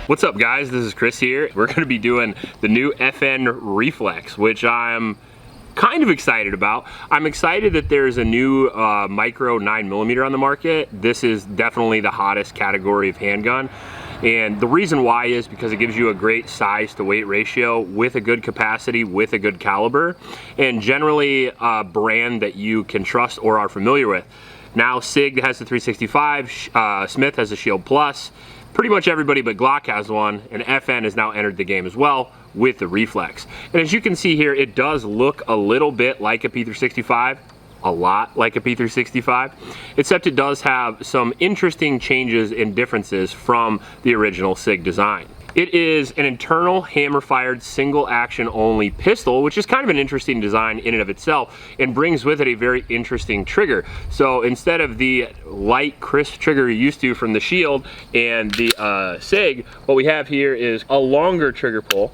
What's up guys, this is Chris here. We're gonna be doing the new FN Reflex, which I'm kind of excited about. I'm excited that there's a new micro 9mm on the market. This is definitely the hottest category of handgun. And the reason why is because it gives you a great size to weight ratio with a good capacity, with a good caliber, and generally a brand that you can trust or are familiar with. Now Sig has the 365, Smith has the Shield Plus, pretty much everybody but Glock has one, and FN has now entered the game as well with the Reflex. And as you can see here, it does look a little bit like a P365, a lot like a P365, except it does have some interesting changes and differences from the original Sig design. It is an internal hammer-fired single action only pistol, which is kind of an interesting design in and of itself, and brings with it a very interesting trigger. So instead of the light, crisp trigger you're used to from the Shield and the Sig, what we have here is a longer trigger pull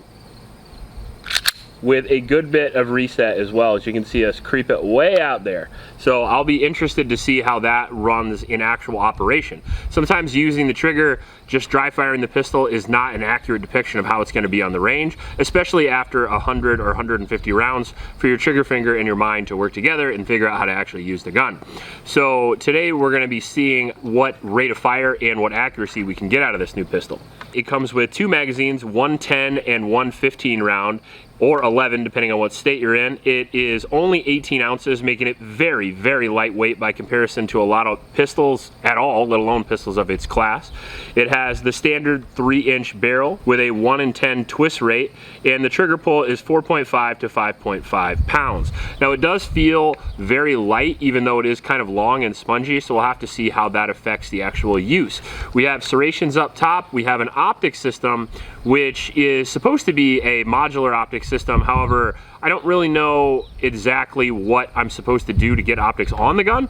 with a good bit of reset as well. As you can see us creep it way out there. So I'll be interested to see how that runs in actual operation. Sometimes using the trigger, just dry firing the pistol is not an accurate depiction of how it's gonna be on the range, especially after 100 or 150 rounds for your trigger finger and your mind to work together and figure out how to actually use the gun. So today we're gonna be seeing what rate of fire and what accuracy we can get out of this new pistol. It comes with two magazines, 110 and 115 round, or 11 depending on what state you're in. It is only 18 ounces, making it very, very lightweight by comparison to a lot of pistols at all, let alone pistols of its class. It has the standard 3-inch barrel with a 1 in 10 twist rate, and the trigger pull is 4.5 to 5.5 pounds. Now it does feel very light, even though it is kind of long and spongy, so we'll have to see how that affects the actual use. We have serrations up top. We have an optic system, which is supposed to be a modular optic system. However, I don't really know exactly what I'm supposed to do to get optics on the gun.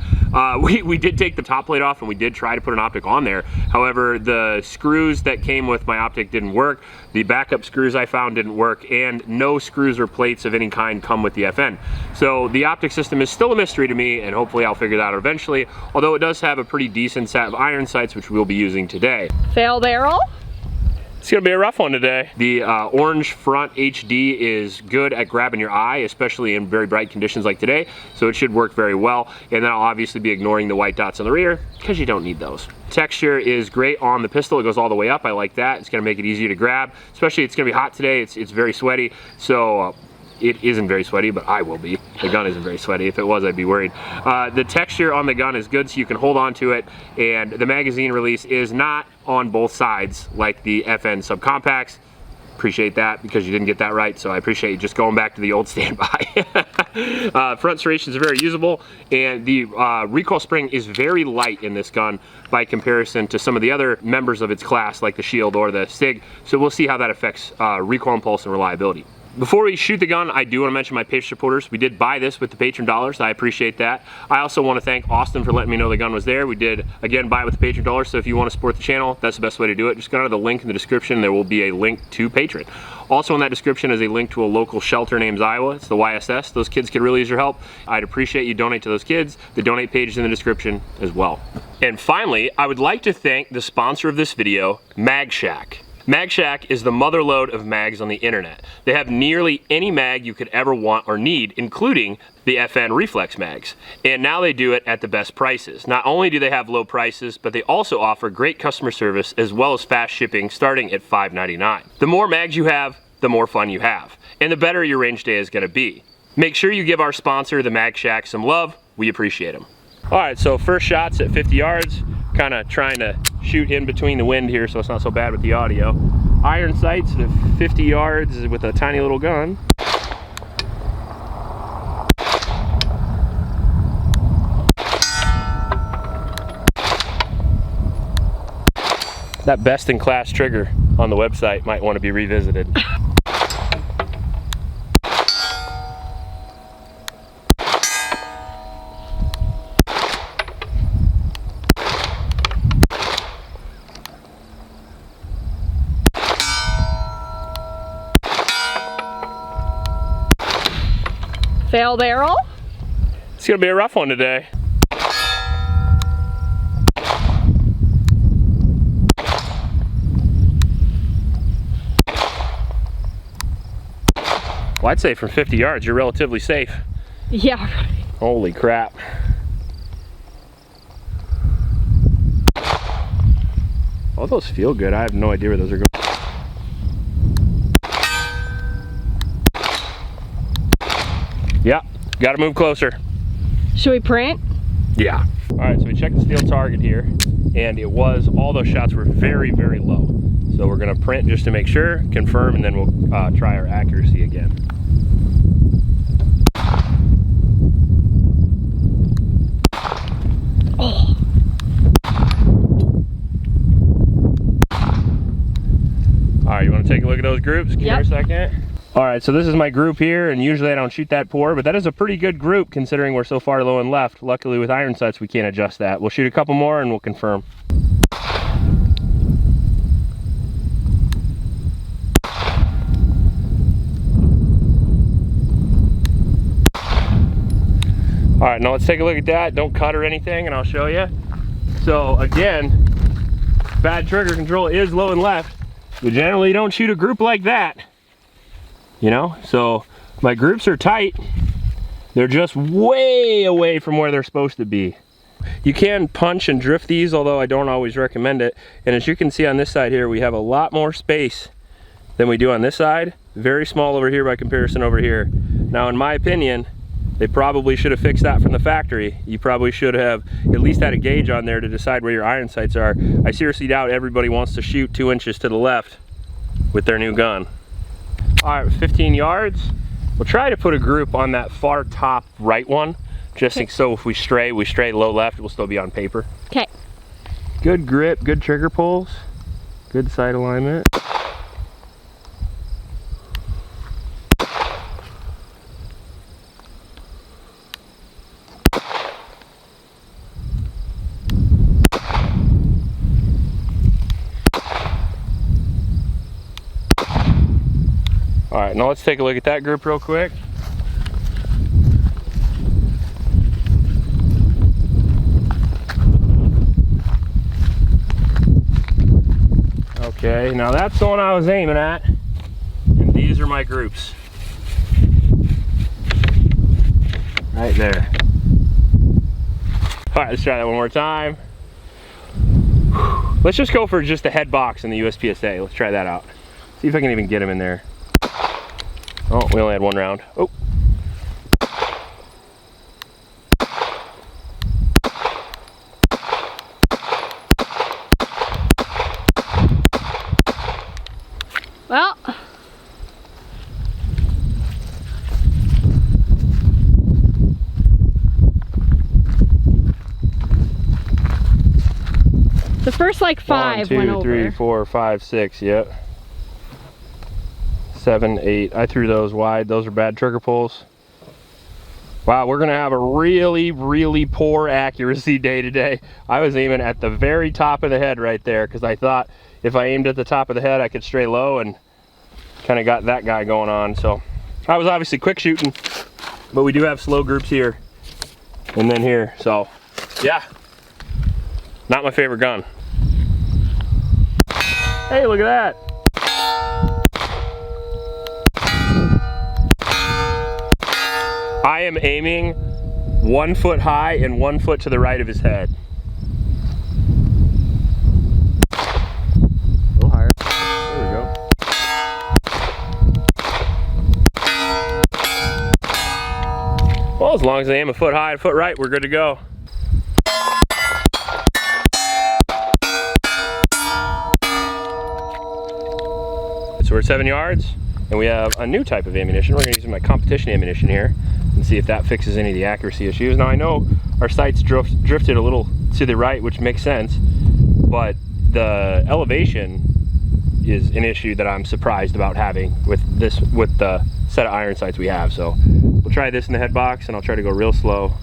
We did take the top plate off and we did try to put an optic on there. However, the screws that came with my optic didn't work. The backup screws I found didn't work, and no screws or plates of any kind come with the FN. So the optic system is still a mystery to me, and hopefully I'll figure that out eventually, although it does have a pretty decent set of iron sights, which we'll be using today. Fail barrel? It's gonna be a rough one today. The orange front HD is good at grabbing your eye, especially in very bright conditions like today, so it should work very well. And then I'll obviously be ignoring the white dots on the rear, because you don't need those. Texture is great on the pistol. It goes all the way up. I like that. It's gonna make it easier to grab, especially it's gonna be hot today. It's very sweaty, so it isn't very sweaty, but I will be. The gun isn't very sweaty. If it was, I'd be worried. The texture on the gun is good, so you can hold on to it, and the magazine release is not on both sides like the FN subcompacts. Appreciate that, because you didn't get that right, so I appreciate you just going back to the old standby. Front serrations are very usable, and the recoil spring is very light in this gun by comparison to some of the other members of its class, like the Shield or the Sig, so we'll see how that affects recoil impulse and reliability. Before we shoot the gun, I do want to mention my Patreon supporters. We did buy this with the Patreon dollars. I appreciate that. I also want to thank Austin for letting me know the gun was there. We did, again, buy it with the Patreon dollars, so if you want to support the channel, that's the best way to do it. Just go to the link in the description. There will be a link to Patreon. Also in that description is a link to a local shelter named Iowa. It's the YSS. Those kids could really use your help. I'd appreciate you donate to those kids. The donate page is in the description as well. And finally, I would like to thank the sponsor of this video, MagShack. MagShack is the motherlode of mags on the internet. They have nearly any mag you could ever want or need, including the FN Reflex mags. And now they do it at the best prices. Not only do they have low prices, but they also offer great customer service as well as fast shipping starting at $5.99. The more mags you have, the more fun you have. And the better your range day is gonna be. Make sure you give our sponsor, the MagShack, some love. We appreciate them. All right, so first shots at 50 yards. Kind of trying to shoot in between the wind here so it's not so bad with the audio. Iron sights at 50 yards with a tiny little gun. That best in class trigger on the website might want to be revisited. Fail barrel? It's gonna be a rough one today. Well, I'd say from 50 yards, you're relatively safe. Yeah. Holy crap. Oh, those feel good. I have no idea where those are going. Yeah, got to move closer. Should we print? Yeah. All right, so we checked the steel target here, and it was, all those shots were very, very low. So we're gonna print just to make sure, confirm, and then we'll try our accuracy again. Oh. All right, you wanna take a look at those groups? Give me Yep. a second. All right, so this is my group here, and usually I don't shoot that poor, but that is a pretty good group considering we're so far low and left. Luckily with iron sights, we can't adjust that. We'll shoot a couple more and we'll confirm. All right, now let's take a look at that. Don't cut or anything, and I'll show you. So again, bad trigger control is low and left. We generally don't shoot a group like that. You know, so my groups are tight. They're just way away from where they're supposed to be. You can punch and drift these, although I don't always recommend it. And as you can see on this side here, we have a lot more space than we do on this side. Very small over here by comparison over here. Now, in my opinion, they probably should have fixed that from the factory. You probably should have at least had a gauge on there to decide where your iron sights are. I seriously doubt everybody wants to shoot 2 inches to the left with their new gun. All right, 15 yards. We'll try to put a group on that far top right one, just so if we stray low left, we'll still be on paper. Okay. Good grip, good trigger pulls, good sight alignment. All right, now let's take a look at that group real quick. Okay, now that's the one I was aiming at, and these are my groups. Right there. All right, let's try that one more time. Let's just go for just the head box in the USPSA. Let's try that out. See if I can even get him in there. Oh, we only had one round. Oh. Well. The first like 5 went over. 1, 2, 3, 4, 5, 6, yep. 7, 8. I threw those wide. Those are bad trigger pulls. Wow, we're gonna have a really, really poor accuracy day today. I was aiming at the very top of the head right there because I thought if I aimed at the top of the head, I could stray low, and kind of got that guy going on. So I was obviously quick shooting, but we do have slow groups here and then here. So yeah, not my favorite gun. Hey, look at that. I am aiming 1 foot high and 1 foot to the right of his head. A little higher. There we go. Well, as long as I aim a foot high and a foot right, we're good to go. So we're at 7 yards, and we have a new type of ammunition. We're going to use my competition ammunition here and see if that fixes any of the accuracy issues. Now I know our sights drifted a little to the right, which makes sense, but the elevation is an issue that I'm surprised about having with the set of iron sights we have. So we'll try this in the head box, and I'll try to go real slow.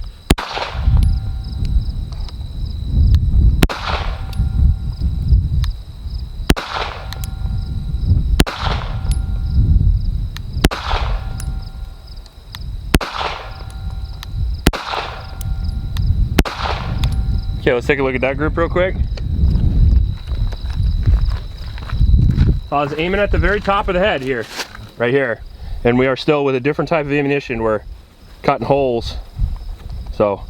Okay, let's take a look at that group real quick. I was aiming at the very top of the head here, right here. And we are still with a different type of ammunition. We're cutting holes. So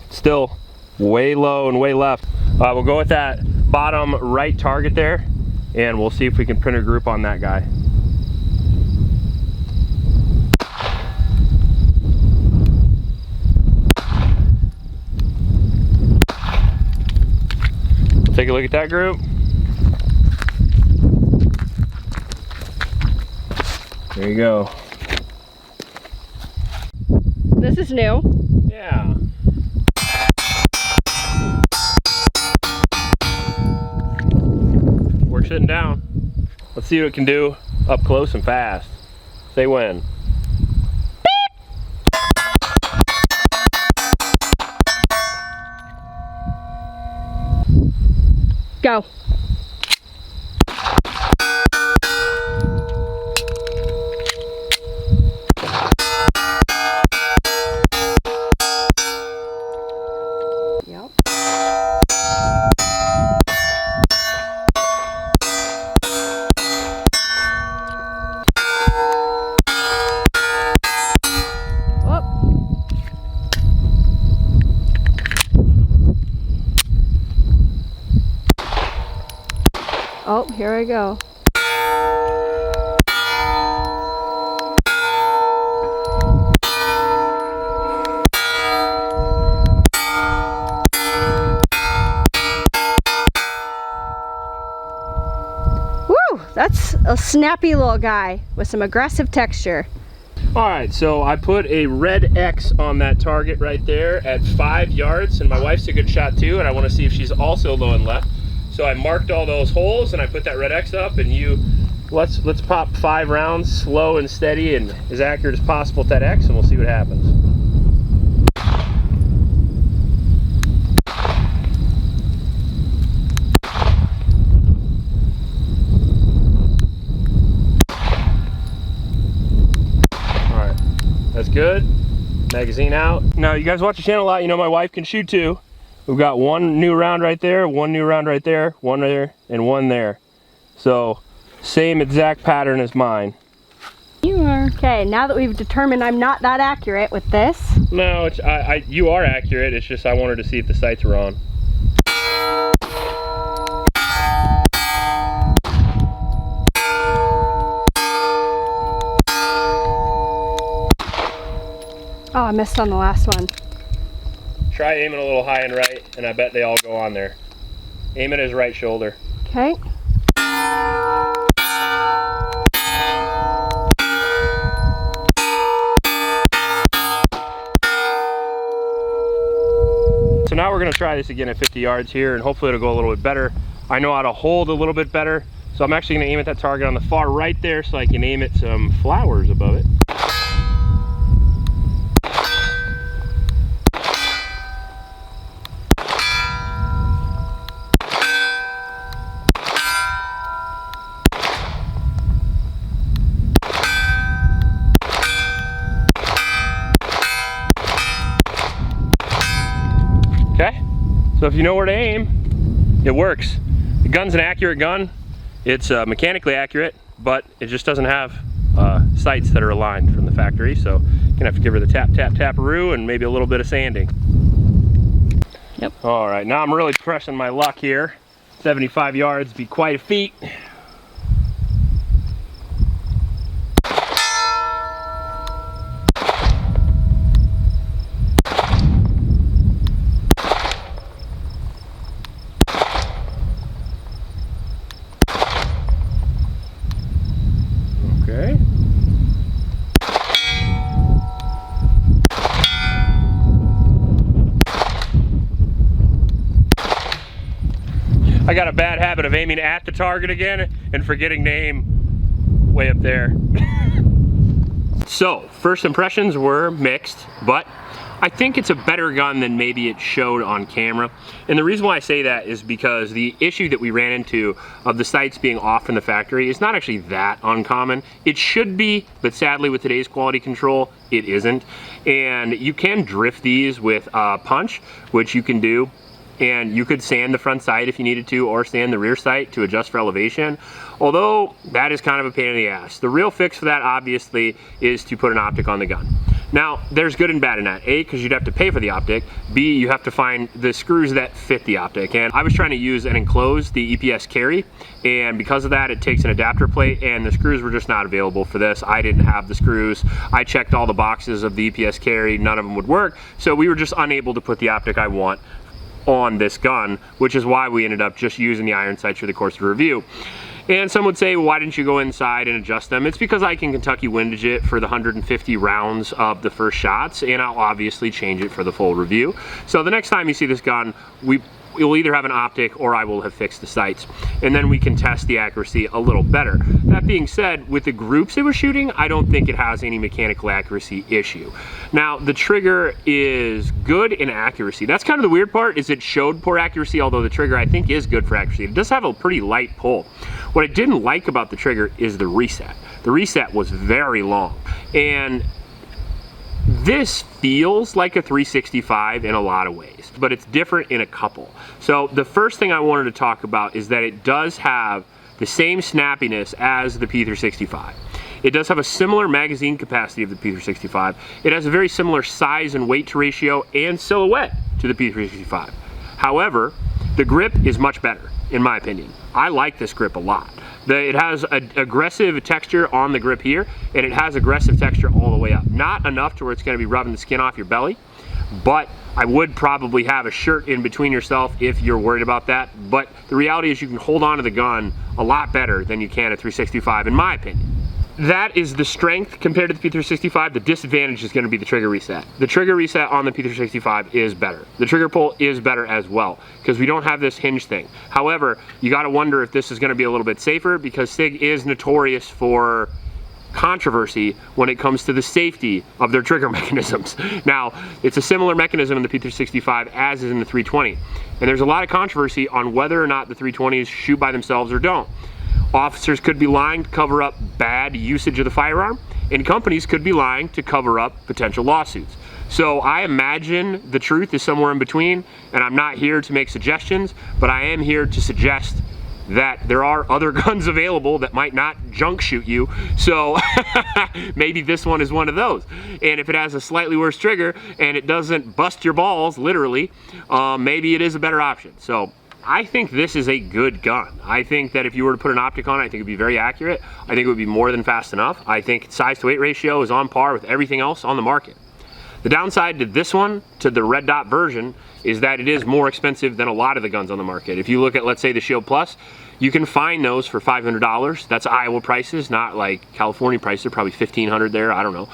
still way low and way left. We'll go with that bottom right target there, and we'll see if we can print a group on that guy. Take a look at that group. There you go. This is new. Yeah. We're sitting down. Let's see what it can do up close and fast. Say when. Go. Yep. Oh, here I go. Woo! That's a snappy little guy with some aggressive texture. Alright, so I put a red X on that target right there at 5 yards, and my wife's a good shot too, and I want to see if she's also low and left. So I marked all those holes and I put that red X up, and let's pop 5 rounds slow and steady and as accurate as possible at that X, and we'll see what happens. Alright, that's good. Magazine out. Now you guys watch the channel a lot, you know my wife can shoot too. We've got 1 new round right there, 1 new round right there, 1 there, and 1 there. So, same exact pattern as mine. You are. Okay, now that we've determined I'm not that accurate with this. No, you are accurate. It's just I wanted to see if the sights were on. Oh, I missed on the last one. Try aiming a little high and right, and I bet they all go on there. Aim at his right shoulder. Okay. So now we're going to try this again at 50 yards here, and hopefully it'll go a little bit better. I know how to hold a little bit better, so I'm actually going to aim at that target on the far right there so I can aim at some flowers above it. Okay, so if you know where to aim, it works. The gun's an accurate gun. It's mechanically accurate, but it just doesn't have sights that are aligned from the factory, so you're gonna have to give her the tap, tap, tap-a-roo and maybe a little bit of sanding. Yep. All right, now I'm really pressing my luck here. 75 yards would be quite a feat. Okay. I got a bad habit of aiming at the target again and forgetting to aim way up there. So, first impressions were mixed, but I think it's a better gun than maybe it showed on camera. And the reason why I say that is because the issue that we ran into of the sights being off in the factory is not actually that uncommon. It should be, but sadly with today's quality control, it isn't. And you can drift these with punch, which you can do. and you could sand the front sight if you needed to, or sand the rear sight to adjust for elevation, although that is kind of a pain in the ass. The real fix for that obviously is to put an optic on the gun. Now, there's good and bad in that. A, because you'd have to pay for the optic. B, you have to find the screws that fit the optic. And I was trying to use and enclose the EPS carry, and because of that, it takes an adapter plate, and the screws were just not available for this. I didn't have the screws. I checked all the boxes of the EPS carry, none of them would work, so we were just unable to put the optic I want on this gun, which is why we ended up just using the iron sights for the course of review. And some would say, well, why didn't you go inside and adjust them? It's because I can Kentucky windage it for the 150 rounds of the first shots, and I'll obviously change it for the full review. So the next time you see this gun, we'll either have an optic or I will have fixed the sights, and then we can test the accuracy a little better. That being said, with the groups it was shooting, I don't think it has any mechanical accuracy issue. Now, the trigger is good in accuracy. That's kind of the weird part, is it showed poor accuracy, although the trigger I think is good for accuracy. It does have a pretty light pull. What I didn't like about the trigger is the reset. The reset was very long, and this feels like a 365 in a lot of ways, but it's different in a couple. So the first thing I wanted to talk about is that it does have the same snappiness as the P365. It does have a similar magazine capacity of the P365. It has a very similar size and weight to ratio and silhouette to the P365. However, the grip is much better, in my opinion. I like this grip a lot. It has an aggressive texture on the grip here, and it has aggressive texture all the way up. Not enough to where it's going to be rubbing the skin off your belly, but I would probably have a shirt in between yourself if you're worried about that. But the reality is you can hold on to the gun a lot better than you can a 365, in my opinion. That is the strength compared to the P365. The disadvantage is going to be the trigger reset. The trigger reset on the P365 is better. The trigger pull is better as well, because we don't have this hinge thing. However, you got to wonder if this is going to be a little bit safer, because SIG is notorious for controversy when it comes to the safety of their trigger mechanisms. Now, it's a similar mechanism in the P365 as is in the 320, and there's a lot of controversy on whether or not the 320s shoot by themselves or don't. Officers could be lying to cover up bad usage of the firearm, and companies could be lying to cover up potential lawsuits. So I imagine the truth is somewhere in between, and I'm not here to make suggestions, but I am here to suggest that there are other guns available that might not junk shoot you, so maybe this one is one of those. And if it has a slightly worse trigger and it doesn't bust your balls, literally, maybe it is a better option. So I think this is a good gun. I think that if you were to put an optic on it, I think it would be very accurate. I think it would be more than fast enough. I think size to weight ratio is on par with everything else on the market. The downside to this one, to the red dot version, is that it is more expensive than a lot of the guns on the market. If you look at, let's say, the Shield Plus, you can find those for $500. That's Iowa prices, not like California prices. They're probably $1,500 there, I don't know.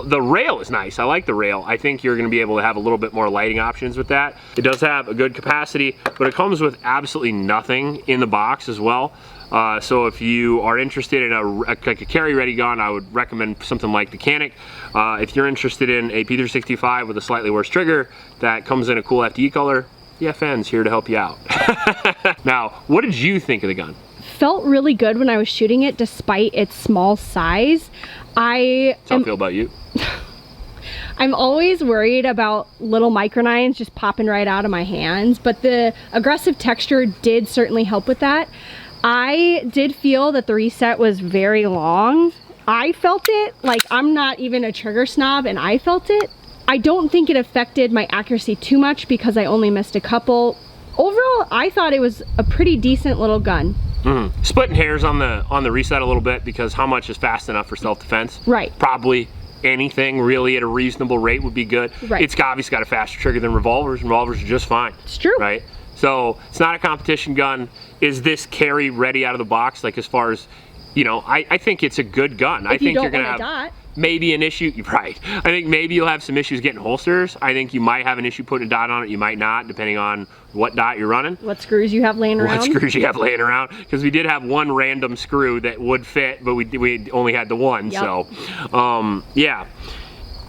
The rail is nice, I like the rail. I think you're gonna be able to have a little bit more lighting options with that. It does have a good capacity, but it comes with absolutely nothing in the box as well. So if you are interested in like a carry-ready gun, I would recommend something like the Canic. If you're interested in a P365 with a slightly worse trigger that comes in a cool FDE color, the FN's here to help you out. Now, what did you think of the gun? Felt really good when I was shooting it, despite its small size. That's how I feel about you. I'm always worried about little micro-9s just popping right out of my hands, but the aggressive texture did certainly help with that. I did feel that the reset was very long. I felt it, like I'm not even a trigger snob, and I felt it. I don't think it affected my accuracy too much because I only missed a couple. Overall, I thought it was a pretty decent little gun. Splitting hairs on the reset a little bit, because how much is fast enough for self-defense? Right. Probably anything really at a reasonable rate would be good. Right. It's obviously got a faster trigger than revolvers. Revolvers are just fine. It's true. Right? So it's not a competition gun. Is this carry ready out of the box? Like, as far as, you know, I think it's a good gun. I think you're gonna have maybe an issue. Right. I think maybe you'll have some issues getting holsters. I think you might have an issue putting a dot on it. You might not, depending on what dot you're running. What screws you have laying around. What screws you have laying around. Because we did have one random screw that would fit, but we only had the one. Yep. So, yeah.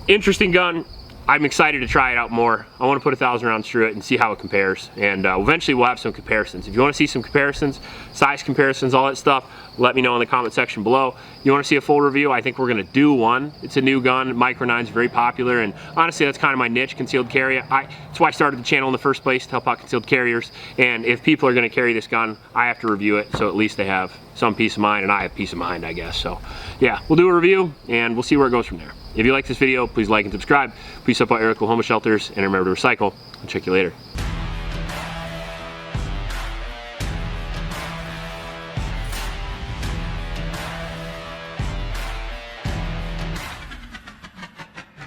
Interesting gun. I'm excited to try it out more. I want to put 1,000 rounds through it and see how it compares. And eventually we'll have some comparisons. If you want to see some comparisons, size comparisons, all that stuff, let me know in the comment section below. You want to see a full review? I think we're going to do one. It's a new gun. Micro 9's very popular, and honestly that's kind of my niche, concealed carry. That's why I started the channel in the first place, to help out concealed carriers. And if people are going to carry this gun, I have to review it, so at least they have some peace of mind, and I have peace of mind, I guess. So yeah, we'll do a review and we'll see where it goes from there. If you like this video, please like and subscribe. Please support your local homeless shelters, and remember to recycle. I'll check you later.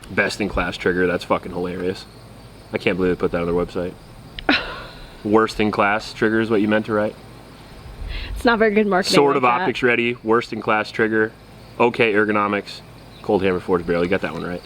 Best in class trigger, that's fucking hilarious. I can't believe they put that on their website. Worst in class trigger is what you meant to write? It's not very good marketing. Sort of like that. optics ready, worst in class trigger, okay ergonomics, cold hammer forged barrel. You got that one right.